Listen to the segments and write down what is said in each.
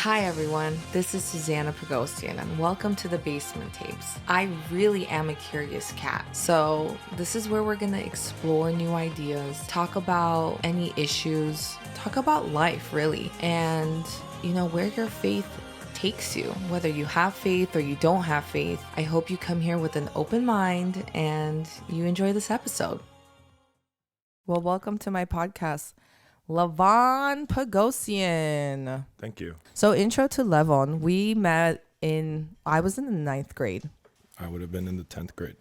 Hi everyone, this is Levon Pogosyan and welcome to the Basement Tapes. I really am a curious cat, so this is where we're going to explore new ideas, talk about any issues, talk about life really, and where your faith takes you, whether you have faith or you don't have faith. I hope you come here with an open mind and you enjoy this episode. Well, welcome to my podcast. Levon Pogosyan. Thank you. So intro to Levon. We met I was in the 9th grade. I would have been in the 10th grade.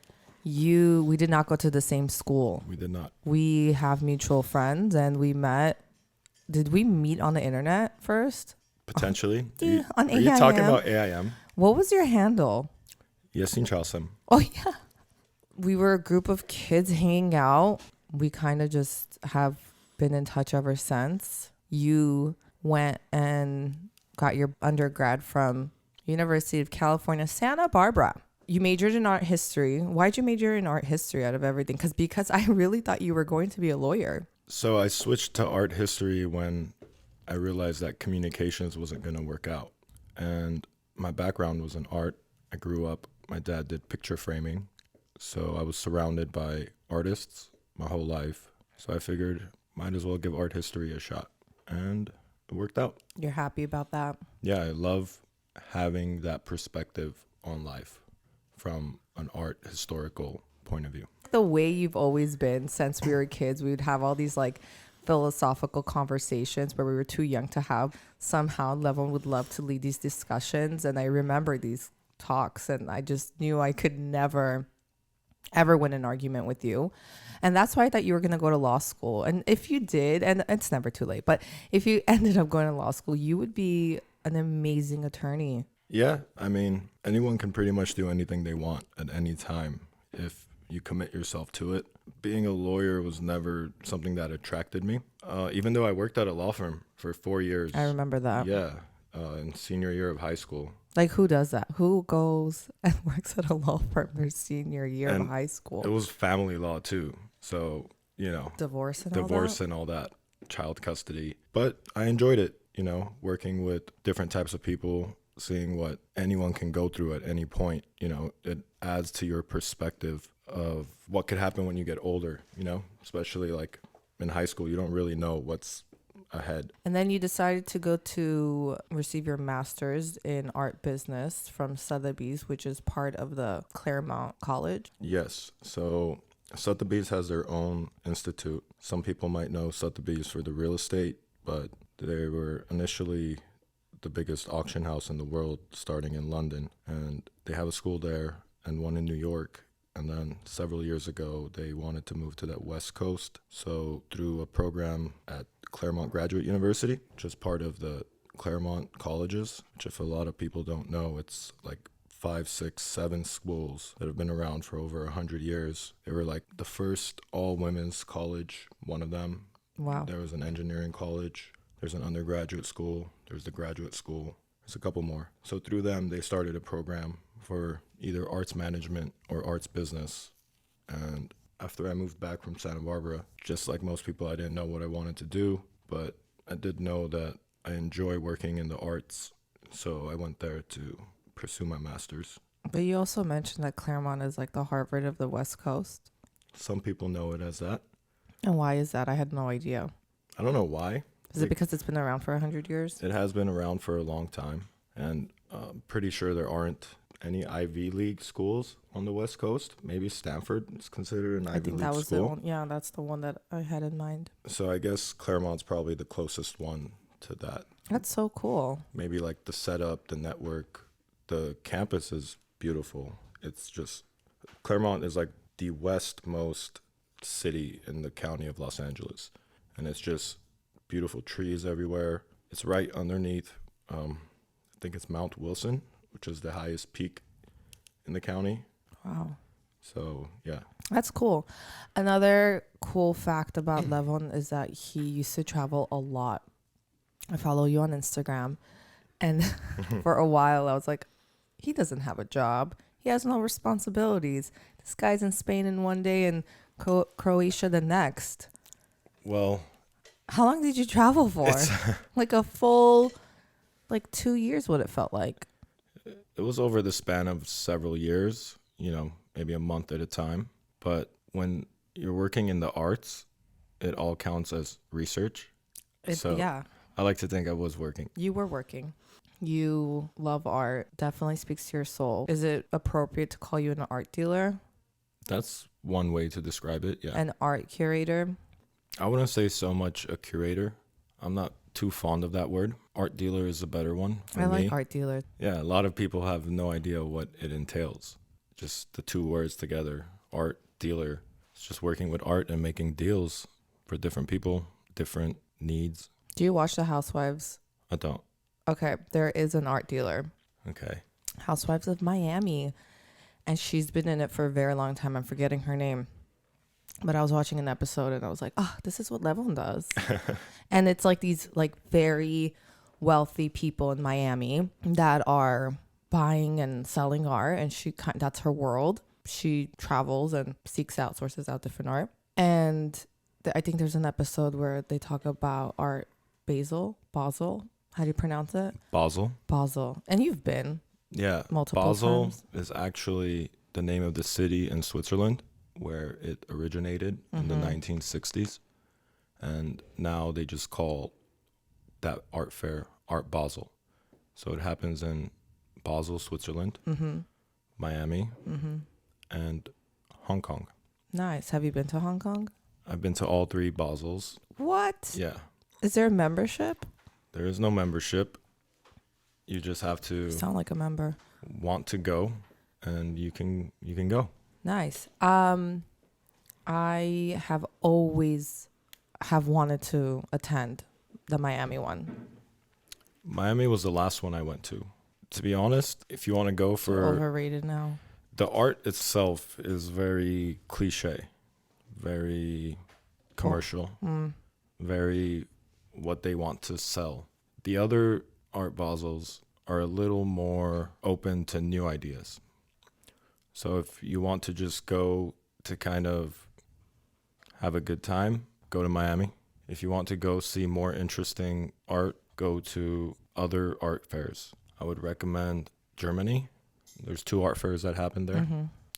We did not go to the same school. We did not. We have mutual friends and we met. Did we meet on the internet first? Potentially. On AIM. Are you talking about AIM? What was your handle? Yasin Chalsam. Oh, yeah. We were a group of kids hanging out. We kind of just have been in touch ever since. You went and got your undergrad from University of California, Santa Barbara. You majored in art history. Why'd you major in art history out of everything? Because I really thought you were going to be a lawyer. So I switched to art history when I realized that communications wasn't going to work out. And my background was in art. I grew up, my dad did picture framing. So I was surrounded by artists my whole life. So I figured might as well give art history a shot. And it worked out. You're happy about that? Yeah, I love having that perspective on life from an art historical point of view. The way you've always been since we were kids, we would have all these like philosophical conversations where we were too young to have. Somehow Levon would love to lead these discussions. And I remember these talks and I just knew I could never ever win an argument with you. And that's why I thought you were going to go to law school. And if you did, and it's never too late, but if you ended up going to law school, you would be an amazing attorney. Yeah, I mean, anyone can pretty much do anything they want at any time if you commit yourself to it. Being a lawyer was never something that attracted me, even though I worked at a law firm for 4 years. I remember that. Yeah, in senior year of high school. Like, who does that? Who goes and works at a law firm their senior year of high school? It was family law too. So, divorce and all that, child custody. But I enjoyed it, working with different types of people, seeing what anyone can go through at any point. It adds to your perspective of what could happen when you get older, especially like in high school, you don't really know what's ahead. And then you decided to go to receive your master's in art business from Sotheby's, which is part of the Claremont College. Yes. So Sotheby's has their own institute. Some people might know Sotheby's for the real estate, but they were initially the biggest auction house in the world, starting in London. And they have a school there and one in New York. And then several years ago, they wanted to move to the West Coast. So through a program at Claremont Graduate University, which is part of the Claremont colleges, which if a lot of people don't know, it's like 5, 6, 7 schools that have been around for over 100 years. They were like the first all-women's college, one of them. Wow. There was an engineering college. There's an undergraduate school. There's the graduate school. There's a couple more. So through them, they started a program for either arts management or arts business. And after I moved back from Santa Barbara, just like most people, I didn't know what I wanted to do, but I did know that I enjoy working in the arts. So I went there to pursue my master's. But you also mentioned that Claremont is like the Harvard of the West Coast. Some people know it as that. And why is that? I had no idea. I don't know why. Is it because it's been around for 100 years? It has been around for a long time. And I'm pretty sure there aren't any Ivy League schools on the West Coast. Maybe Stanford is considered an Ivy League school. I think that was the one. Yeah, that's the one that I had in mind. So I guess Claremont's probably the closest one to that. That's so cool. Maybe like the setup, the network, the campus is beautiful. It's just, Claremont is like the westmost city in the county of Los Angeles. And it's just beautiful trees everywhere. It's right underneath, I think it's Mount Wilson, which is the highest peak in the county. Wow. So, yeah. That's cool. Another cool fact about Levon is that he used to travel a lot. I follow you on Instagram. And for a while, I was like, he doesn't have a job. He has no responsibilities. This guy's in Spain in one day and Croatia the next. Well, how long did you travel for? Like a full like 2 years what it felt like. It was over the span of several years, maybe a month at a time. But when you're working in the arts, it all counts as research. Yeah. I like to think I was working. You were working. You love art. Definitely speaks to your soul. Is it appropriate to call you an art dealer? That's one way to describe it, yeah. An art curator? I wouldn't say so much a curator. I'm not too fond of that word. Art dealer is a better one for me. I like art dealer. Yeah, a lot of people have no idea what it entails. Just the two words together, art dealer. It's just working with art and making deals for different people, different needs. Do you watch The Housewives? I don't. Okay, there is an art dealer. Okay. Housewives of Miami. And she's been in it for a very long time. I'm forgetting her name. But I was watching an episode and I was like, oh, this is what Levon does. And it's like these like very wealthy people in Miami that are buying and selling art. And that's her world. She travels and sources out different art. And I think there's an episode where they talk about art Basel. How do you pronounce it? Basel. And you've been. Yeah. Multiple Basel times. is actually the name of the city in Switzerland where it originated in the 1960s. And now they just call that art fair Art Basel. So it happens in Basel, Switzerland, Miami, and Hong Kong. Nice. Have you been to Hong Kong? I've been to all three Basels. What? Yeah. Is there a membership? There is no membership. You just have to Sound like a member. want to go, and you can go. Nice. I have always wanted to attend the Miami one. Miami was the last one I went to. To be honest, if you want to go for Overrated now. the art itself is very cliche, very commercial, very what they want to sell. The other art Basels are a little more open to new ideas. So if you want to just go to kind of have a good time, go to Miami. If you want to go see more interesting art, go to other art fairs. I would recommend Germany. There's 2 art fairs that happen there,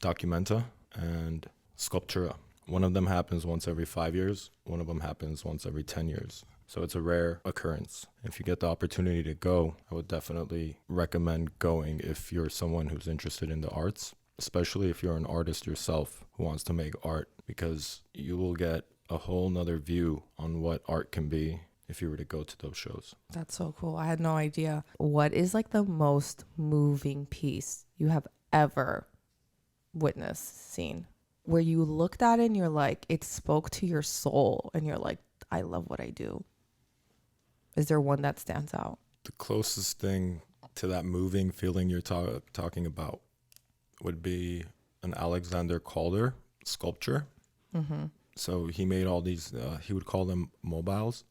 Documenta and Sculptura. One of them happens once every 5 years. One of them happens once every 10 years. So it's a rare occurrence. If you get the opportunity to go, I would definitely recommend going if you're someone who's interested in the arts, especially if you're an artist yourself who wants to make art, because you will get a whole nother view on what art can be if you were to go to those shows. That's so cool. I had no idea. What is like the most moving piece you have ever witnessed, seen, where you looked at it and you're like, it spoke to your soul and you're like, I love what I do? Is there one that stands out? The closest thing to that moving feeling you're talking about would be an Alexander Calder sculpture. So he made all these, he would call them mobiles.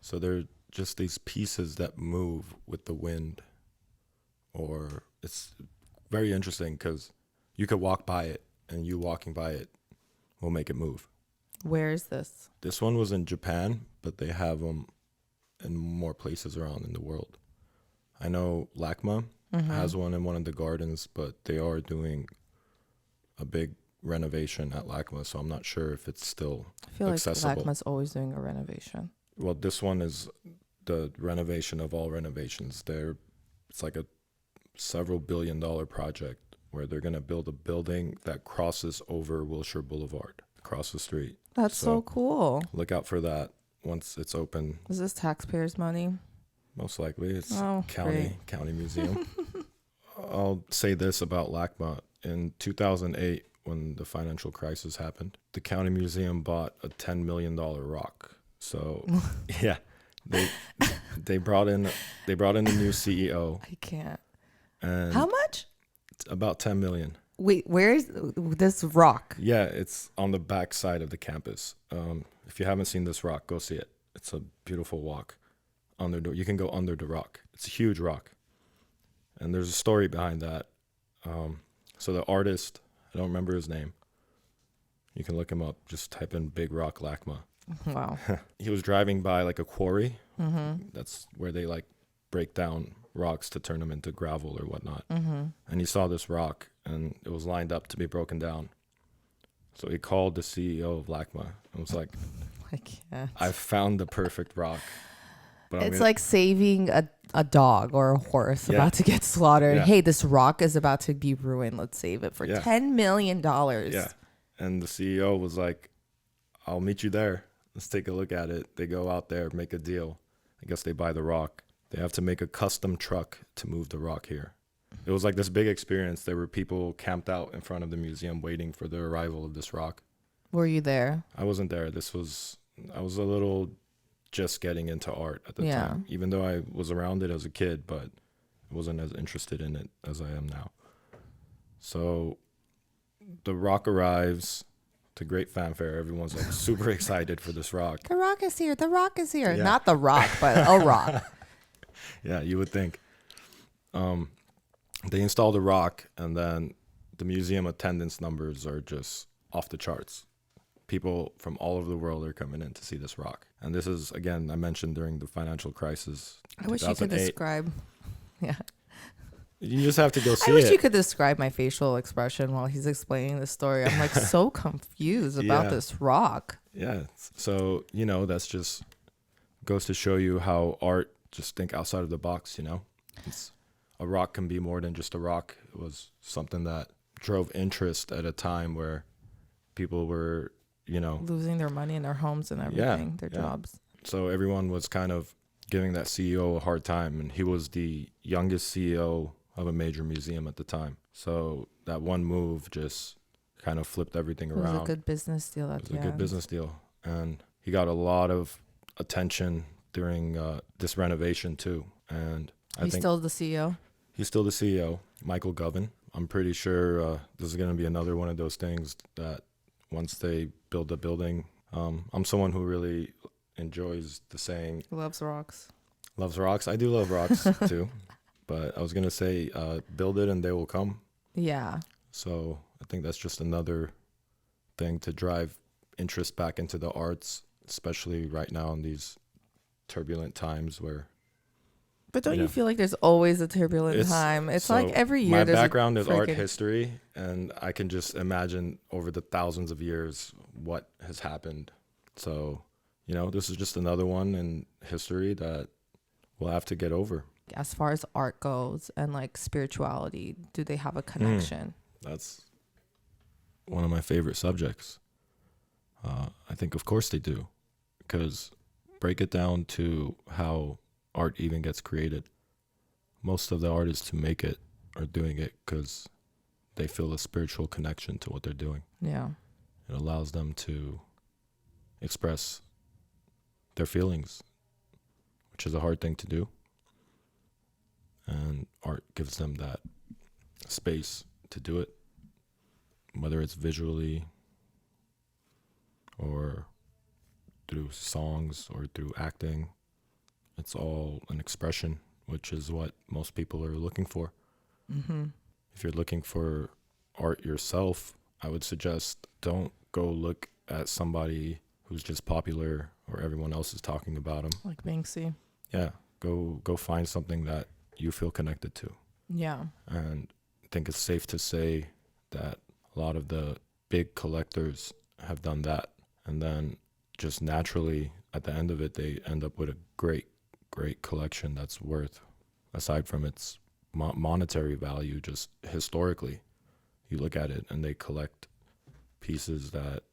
So they're just these pieces that move with the wind. Or it's very interesting because you could walk by it and you walking by it will make it move. Where is this? This one was in Japan, but they have them in more places around in the world. I know LACMA has one in one of the gardens, but they are doing a big renovation at LACMA, so I'm not sure if it's still accessible. I feel like LACMA's always doing a renovation. Well, this one is the renovation of all renovations. It's like a several billion-dollar project where they're going to build a building that crosses over Wilshire Boulevard, across the street. That's so cool. Look out for that once it's open. Is this taxpayers' money? Most likely. It's great. county museum. I'll say this about LACMA. In 2008, when the financial crisis happened, the county museum bought a $10 million rock. So, yeah, they brought in a new CEO. I can't. And How much? About 10 million. Wait, where's this rock? Yeah, it's on the back side of the campus. If you haven't seen this rock, go see it. It's a beautiful walk. You can go under the rock. It's a huge rock. And there's a story behind that. So the artist, I don't remember his name. You can look him up. Just type in Big Rock LACMA. Wow. He was driving by like a quarry. That's where they like break down rocks to turn them into gravel or whatnot. And he saw this rock, and it was lined up to be broken down. So he called the CEO of LACMA and was like, I can't. I found the perfect rock. But It's like saving a dog or a horse Yeah. about to get slaughtered. Yeah. Hey, this rock is about to be ruined. Let's save it for Yeah. $10 million. Yeah. And the CEO was like, I'll meet you there. Let's take a look at it. They go out there, make a deal. I guess they buy the rock. They have to make a custom truck to move the rock here. It was like this big experience. There were people camped out in front of the museum waiting for the arrival of this rock. Were you there? I wasn't there. I was a little just getting into art at the time, even though I was around it as a kid, but I wasn't as interested in it as I am now. So the rock arrives to great fanfare. Everyone's like super excited for this rock. The rock is here. The rock is here. Yeah. Not the rock, but a rock. Yeah, you would think. They install the rock, and then the museum attendance numbers are just off the charts. People from all over the world are coming in to see this rock. And this is, again, I mentioned during the financial crisis. I wish you could describe. Yeah. You just have to go see I wish it. you could describe my facial expression while he's explaining the story. I'm like so confused about this rock. Yeah. So, that's just goes to show you how art, just think outside of the box, a rock can be more than just a rock. It was something that drove interest at a time where people were, losing their money and their homes and everything, their jobs. So everyone was kind of giving that CEO a hard time, and he was the youngest CEO of a major museum at the time. So that one move just kind of flipped everything around. It was a good business deal at the end. It was a good business deal. And he got a lot of attention during this renovation too. And I think still the CEO? He's still the CEO, Michael Govan. I'm pretty sure this is going to be another one of those things that once they build a building, I'm someone who really enjoys the saying. Loves rocks. Loves rocks. I do love rocks too. But I was going to say, build it and they will come. Yeah. So I think that's just another thing to drive interest back into the arts, especially right now in these turbulent times where. But don't you feel like there's always a turbulent time? It's so like every year. My background is art history, and I can just imagine over the thousands of years what has happened. So, this is just another one in history that we'll have to get over. As far as art goes and like spirituality, do they have a connection? That's one of my favorite subjects. I think, of course, they do, because break it down to how art even gets created. Most of the artists who make it are doing it because they feel a spiritual connection to what they're doing. Yeah. It allows them to express their feelings, which is a hard thing to do. And art gives them that space to do it, whether it's visually or through songs or through acting. It's all an expression, which is what most people are looking for. Mm-hmm. If you're looking for art yourself, I would suggest don't go look at somebody who's just popular or everyone else is talking about them. Like Banksy. Yeah, go find something that you feel connected to. Yeah. And I think it's safe to say that a lot of the big collectors have done that. And then just naturally, at the end of it, they end up with a great collection that's worth, aside from its monetary value, just historically. You look at it and they collect pieces that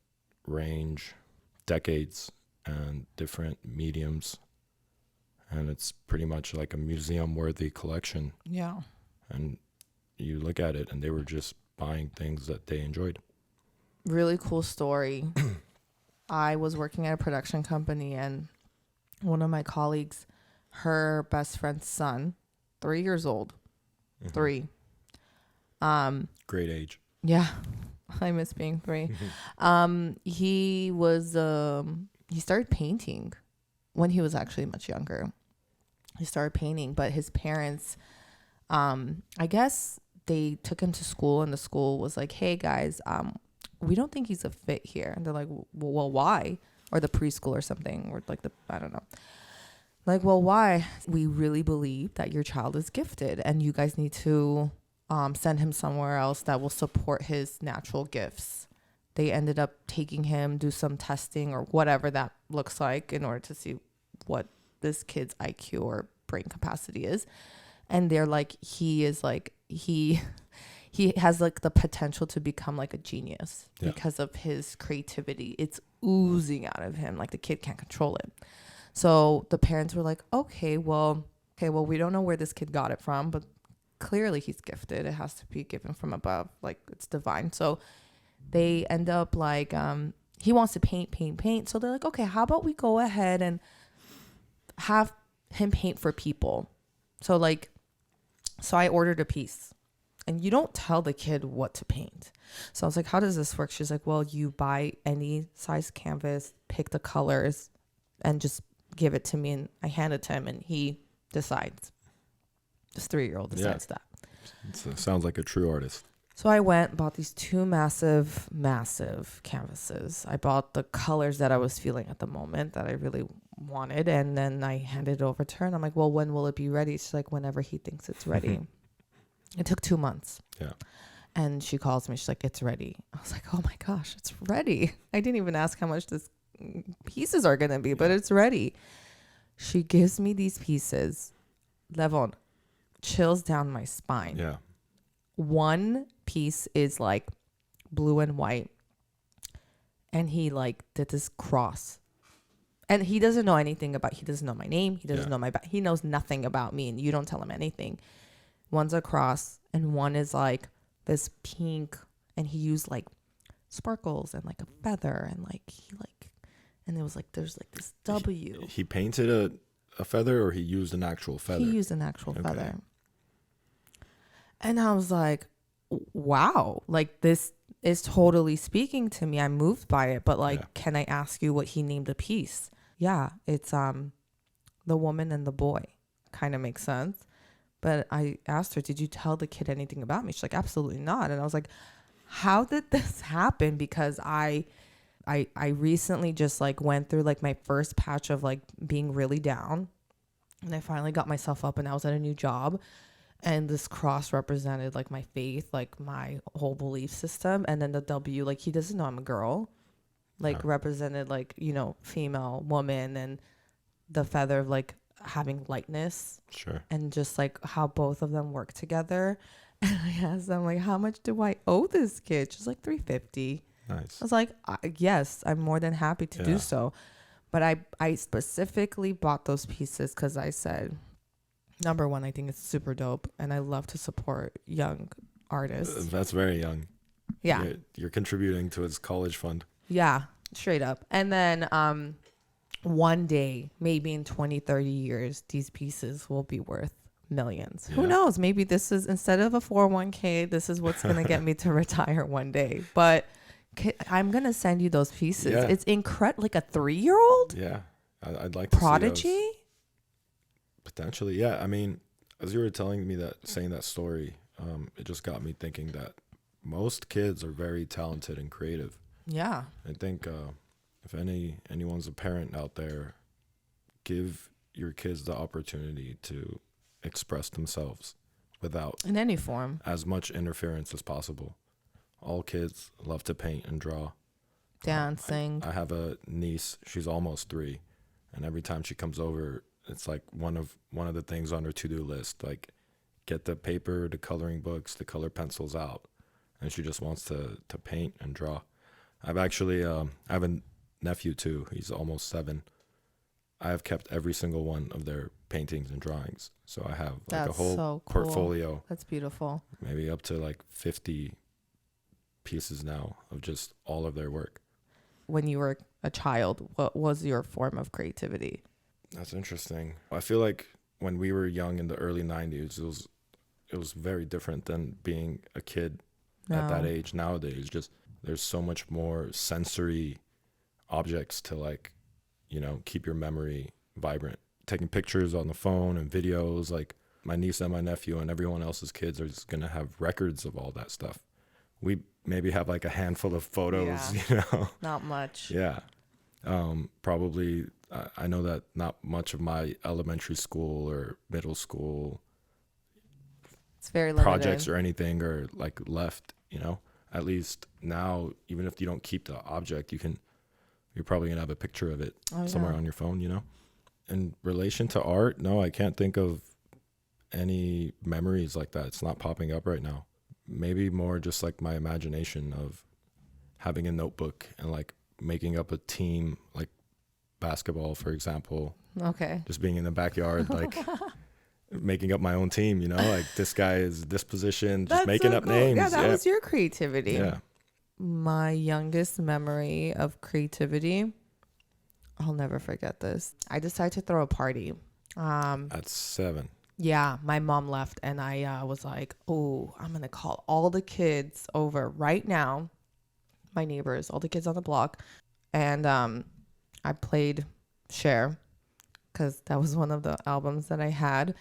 range decades and different mediums. And it's pretty much like a museum-worthy collection. Yeah. And you look at it and they were just buying things that they enjoyed. Really cool story. I was working at a production company, and one of my colleagues, her best friend's son, 3 years old. Mm-hmm. 3. Great age. Yeah. I miss being 3. He was he started painting when he was actually much younger. He started painting, but his parents, I guess they took him to school, and the school was like, hey guys, we don't think he's a fit here. And they're like, well, why? Or the preschool or something, or like I don't know. Like, well, why? We really believe that your child is gifted and you guys need to send him somewhere else that will support his natural gifts. They ended up taking him, do some testing or whatever that looks like in order to see what this kid's IQ or brain capacity is. And they're like, he has like the potential to become like a genius because of his creativity. It's oozing out of him. Like the kid can't control it. So the parents were like, okay, well, we don't know where this kid got it from, but clearly he's gifted. It has to be given from above. Like it's divine. So they end up like, he wants to paint. So they're like, okay, how about we go ahead and have him paint for people. So I ordered a piece. And you don't tell the kid what to paint. So I was like, how does this work? She's like, well, you buy any size canvas, pick the colors, and just give it to me. And I hand it to him, and he decides. This 3-year-old decides that. It sounds like a true artist. So I went, bought these 2 massive canvases. I bought the colors that I was feeling at the moment that I really wanted. And then I handed it over to her. And I'm like, well, when will it be ready? She's like, whenever he thinks it's ready. It took 2 months. Yeah. And she calls me. She's like, it's ready. I was like, oh my gosh, it's ready. I didn't even ask how much this pieces are going to be, but it's ready. She gives me these pieces. Levon, chills down my spine. Yeah. One piece is like blue and white. And he like did this cross. And he doesn't know anything about, he doesn't know my name. He doesn't know he knows nothing about me. And you don't tell him anything. One's a cross and one is like this pink, and he used like sparkles and like a feather and and it was like there's like this W. He painted a feather, or he used an actual feather? He used an actual feather. And I was like, wow, like this is totally speaking to me. I'm moved by it, but like, can I ask you what he named the piece? Yeah, it's the woman and the boy. Kind of makes sense. But I asked her, did you tell the kid anything about me? She's like, absolutely not. And I was like, how did this happen? Because I recently just like went through like my first patch of like being really down. And I finally got myself up and I was at a new job. And this cross represented like my faith, like my whole belief system. And then the W, like he doesn't know I'm a girl, like represented like, you know, female woman, and the feather of like having lightness. Sure. And just like how both of them work together. And I asked them like, how much do I owe this kid? She's like $350. Nice. I was like, yes, I'm more than happy to do so. But I specifically bought those pieces because I said, number one, I think it's super dope, and I love to support young artists. That's very young. Yeah. You're contributing to his college fund. Yeah, straight up. And then one day, maybe in 20, 30 years, these pieces will be worth millions. Who knows? Maybe this is, instead of a 401k, this is what's going to get me to retire one day. But I'm going to send you those pieces. Yeah. It's incredible. Like a 3-year-old? Yeah. I'd like to Prodigy? see those. Potentially, yeah. I mean, as you were telling me that, saying that story, it just got me thinking that most kids are very talented and creative. Yeah. I think if anyone's a parent out there, give your kids the opportunity to express themselves without, in any form, as much interference as possible. All kids love to paint and draw. Dancing. I have a niece, she's almost 3, and every time she comes over, it's like one of the things on her to-do list, like get the paper, the coloring books, the color pencils out, and she just wants to paint and draw. I've actually I have a nephew too. He's almost 7. I have kept every single one of their paintings and drawings, so I have like a whole portfolio. That's beautiful. Maybe up to like 50 pieces now of just all of their work. When you were a child, what was your form of creativity? That's interesting. I feel like when we were young in the early 90s, it was very different than being a kid at that age. Nowadays, just there's so much more sensory objects to, like, you know, keep your memory vibrant. Taking pictures on the phone and videos, like my niece and my nephew and everyone else's kids are just going to have records of all that stuff. We maybe have like a handful of photos, you know? Not much. Yeah. Probably I know that not much of my elementary school or middle school It's very limited. projects or anything are like left, at least now, even if you don't keep the object, you're probably gonna have a picture of it somewhere on your phone, In relation to art, no, I can't think of any memories like that. It's not popping up right now. Maybe more just like my imagination of having a notebook and like making up a team, like basketball, for example. Okay. Just being in the backyard, like making up my own team, like this guy is this position, just making up names. Yeah, that was your creativity. Yeah. My youngest memory of creativity, I'll never forget this. I decided to throw a party. At 7. Yeah, my mom left and I was like, oh, I'm going to call all the kids over right now. My neighbors, all the kids on the block. And I played Cher because that was one of the albums that I had.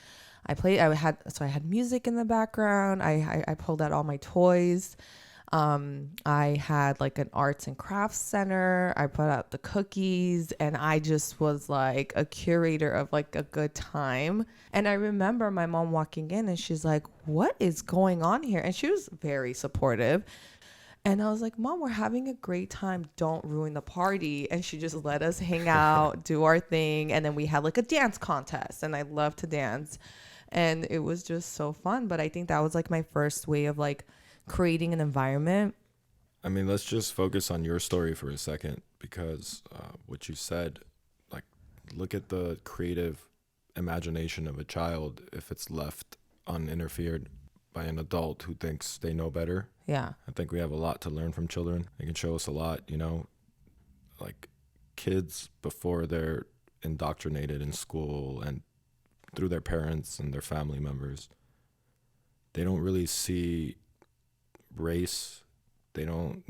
I had music in the background. I pulled out all my toys. I had like an arts and crafts center. I put out the cookies and I just was like a curator of like a good time. And I remember my mom walking in and she's like, what is going on here? And she was very supportive. And I was like, Mom, we're having a great time. Don't ruin the party. And she just let us hang out, do our thing. And then we had like a dance contest and I love to dance. And it was just so fun. But I think that was like my first way of like creating an environment. I mean, let's just focus on your story for a second because what you said, like, look at the creative imagination of a child if it's left uninterfered by an adult who thinks they know better. Yeah. I think we have a lot to learn from children. They can show us a lot, like kids before they're indoctrinated in school and through their parents and their family members. They don't really see race. They don't,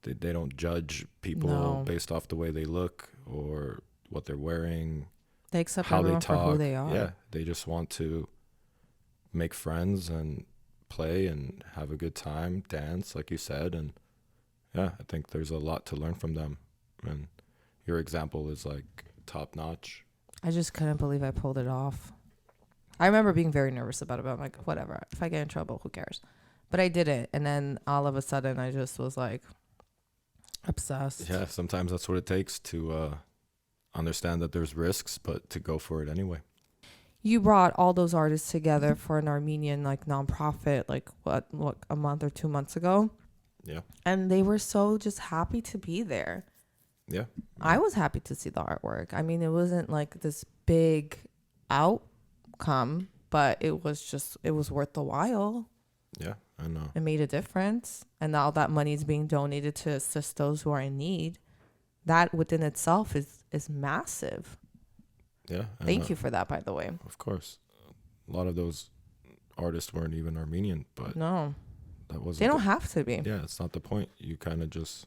they don't judge people based off the way they look or what they're wearing. They accept how everyone they talk. for who they are. Yeah, they just want to make friends and play and have a good time, dance, like you said. And yeah, I think there's a lot to learn from them. And your example is like top notch. I just couldn't believe I pulled it off. I remember being very nervous about it, but I'm like, whatever. If I get in trouble, who cares? But I did it. And then all of a sudden, I just was like obsessed. Yeah, sometimes that's what it takes to understand that there's risks, but to go for it anyway. You brought all those artists together for an Armenian like nonprofit, like what a month or 2 months ago. Yeah. And they were so just happy to be there. Yeah. I was happy to see the artwork. I mean, it wasn't like this big outcome, but it was worth the while. Yeah, I know. It made a difference. And all that money is being donated to assist those who are in need. That within itself is massive. Yeah. Thank you for that, by the way. Of course. A lot of those artists weren't even Armenian, but no, that wasn't. They don't have to be. Yeah, it's not the point. You kind of just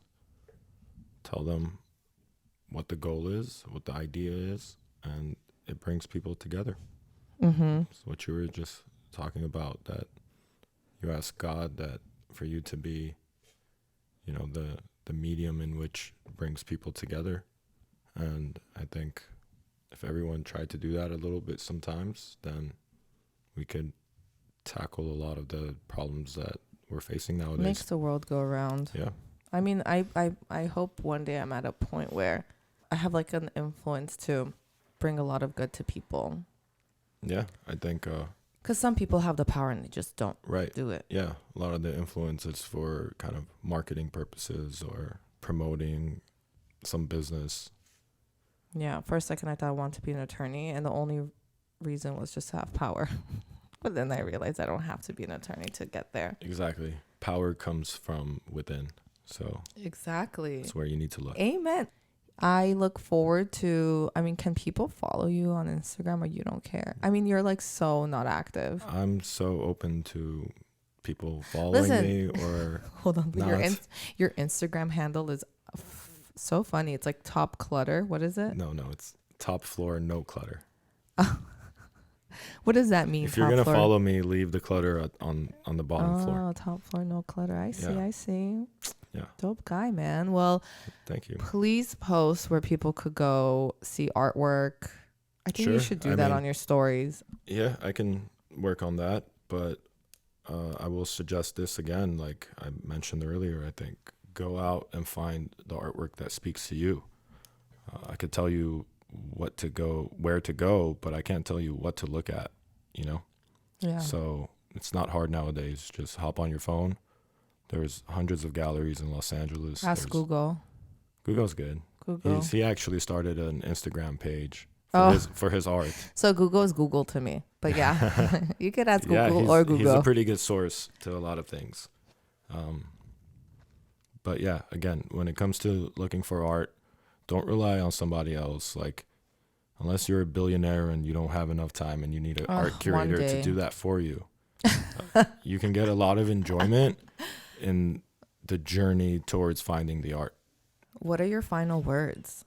tell them what the goal is, what the idea is, and it brings people together. Mm-hmm. It's what you were just talking about, that you ask God that for you to be, the medium in which brings people together. And I think if everyone tried to do that a little bit sometimes, then we could tackle a lot of the problems that we're facing nowadays. Makes the world go around. Yeah. I mean, I hope one day I'm at a point where I have like an influence to bring a lot of good to people. Yeah, I think... because some people have the power and they just don't do it. Yeah, a lot of the influence is for kind of marketing purposes or promoting some business. Yeah, for a second I thought I wanted to be an attorney, and the only reason was just to have power. But then I realized I don't have to be an attorney to get there. Exactly. Power comes from within. So exactly. That's where you need to look. Amen. I look forward to, can people follow you on Instagram or you don't care? I mean, you're like so not active. I'm so open to people following me or hold on. Not. Your Instagram handle is so funny. It's like Top Clutter. What is it? No, it's Top Floor No Clutter. What does that mean? If you're going to follow me, leave the clutter on the bottom floor. Oh, Top Floor No Clutter. I see. Yeah. Dope guy, man. Well, Thank you. please post where people could go see artwork. I think you Sure. should do that on your stories. Yeah, I can work on that, but I will suggest this again, like I mentioned earlier. I think go out and find the artwork that speaks to you. I could tell you where to go, but I can't tell you what to look at, you know? Yeah. So it's not hard nowadays. Just hop on your phone. There's hundreds of galleries in Los Angeles. Ask Google. Google's good. Google. He actually started an Instagram page for his art. So Google is Google to me. But yeah, you could ask Google or Google. He's a pretty good source to a lot of things. But yeah, again, when it comes to looking for art, don't rely on somebody else. Like, unless you're a billionaire and you don't have enough time and you need an art curator to do that for you. You can get a lot of enjoyment in the journey towards finding the art. What are your final words?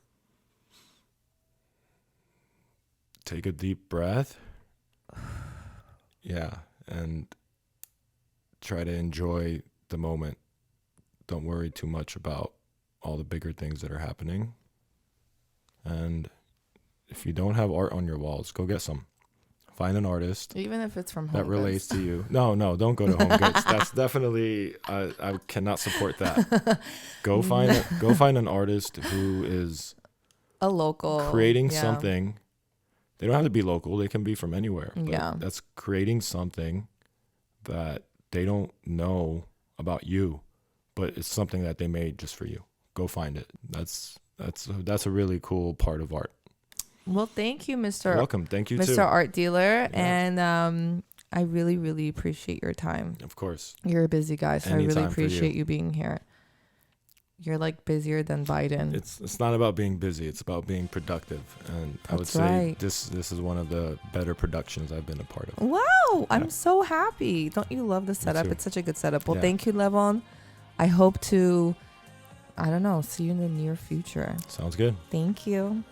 Take a deep breath. Yeah, and try to enjoy the moment. Don't worry too much about all the bigger things that are happening. And if you don't have art on your walls, go get some. Find an artist. Even if it's from Home that relates to you. No, don't go to Home Goods. That's definitely, I cannot support that. Go find an artist who is a local creating something. They don't have to be local. They can be from anywhere. But that's creating something that they don't know about you, but it's something that they made just for you. Go find it. That's a really cool part of art. Well, thank you, Mr. You're welcome. Thank you, Mr. too. Art Dealer. Yeah. And I really, really appreciate your time. Of course. You're a busy guy, so Anytime I really appreciate you being here. You're like busier than Biden. It's not about being busy. It's about being productive. And I would say this is one of the better productions I've been a part of. Wow. Yeah. I'm so happy. Don't you love the setup? It's such a good setup. Well, thank you, Levon. I hope to, see you in the near future. Sounds good. Thank you.